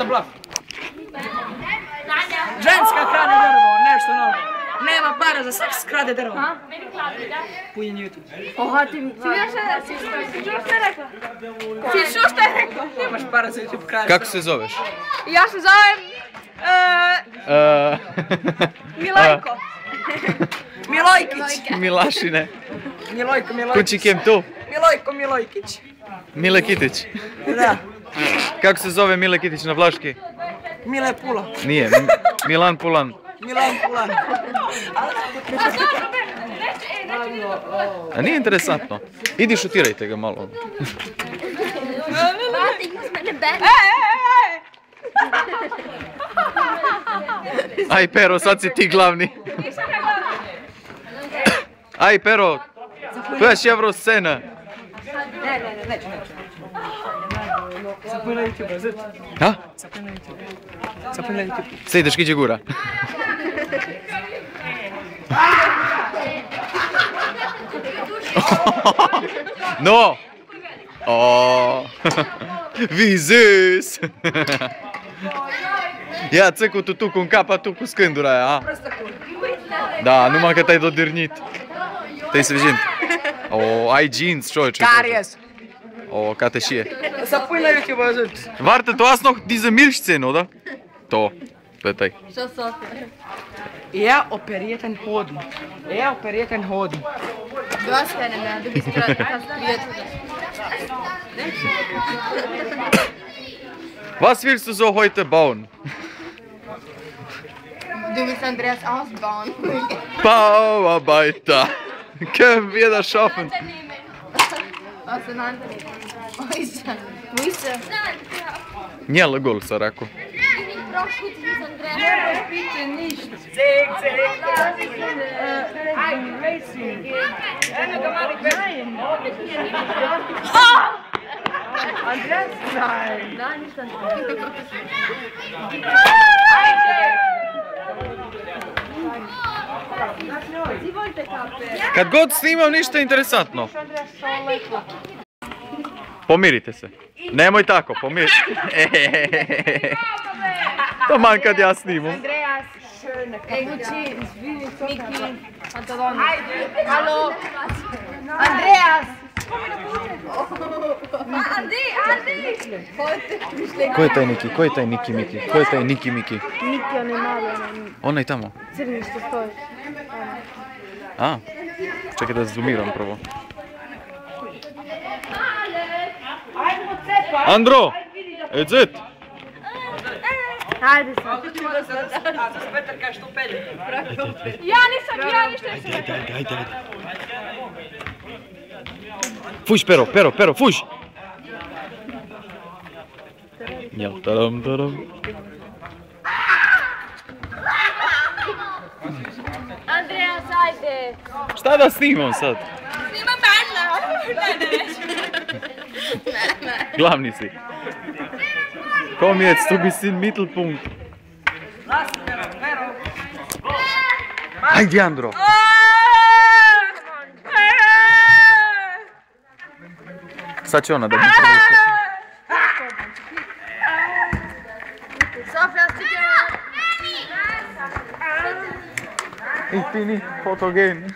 blaf. Ženska krade drvo, nešto novo. Nema para za seks, krade drvo. Puji na YouTube. Oha, ti mi... Si čuo šta je rekla? Si čuo šta je rekla? Nemaš para za YouTube, krade. Kako se zoveš? Ja se zovem... Milojko. Milojkić. Milašine. Milojko Milojkić. Kući kem tu? Milojko Milojkić. Mile Kitić. Da. Kako se zove Mile Kitić na Vlaški? Mile Pula. Nije, Milan Pulan. Milan Pulan. A nije interesantno. Idi šutirajte ga malo. Aj Pero, sad si ti glavni. Aj Pero, gledaš Evroscena. Neću. Zapoj na YouTube, zet. Ha? Zapoj na YouTube. Sad ideš kiđe gura. No! Vizes! Ja ceku tu con capa tu cu scândura aia, a? Da, numai că te-ai dodârnit. Te-ai sfârșit. Ai jeans, čovječe. Karies. Kate šije. Zapoj na YouTube, zet. Varte, to jaz noch diese Milchzähne, oder? To, petaj. Što so? Er operiert ein Hoden. Du hast keine mehr, du bist gerade kastriert. Was willst du so heute bauen? Du willst Andreas ausbauen. Bauarbeiter. Können wir das schaffen? Auseinandernehmen. Wo ist er? Njel gol, saraku. Bitte nicht. Zeg. I'm racing. Nein. Andreas? Nein. Nein, nicht Andreas. Kad god snimam ništa interesantno. Pomirite se. Nemoj tako, pomirite. Taman kad ja snimam. Andreas. Egući, Miki, Antoloni. Halo. Andreas. Andi! Ko je taj Niki? Ko je taj Niki Miki? Ko je taj Niki Miki? Niki, on je mali. Onaj tamo. Crni što stoji. A, čekaj da zoomiram prvo. Andro! Edzet! Hajde sad. Ja ništa nisam rekao. Ajde. Fuš, Pero, fuš! Jel, tadam. Andreas, ajde. Šta da snimam sad? Snima mene. Ne. Glavni si. Komm jetzt, du bist im Mittelpunkt. Ajde, Andro. Sad će ona da mi provuče. Sofia, sticker. Ich bin nicht fotogen.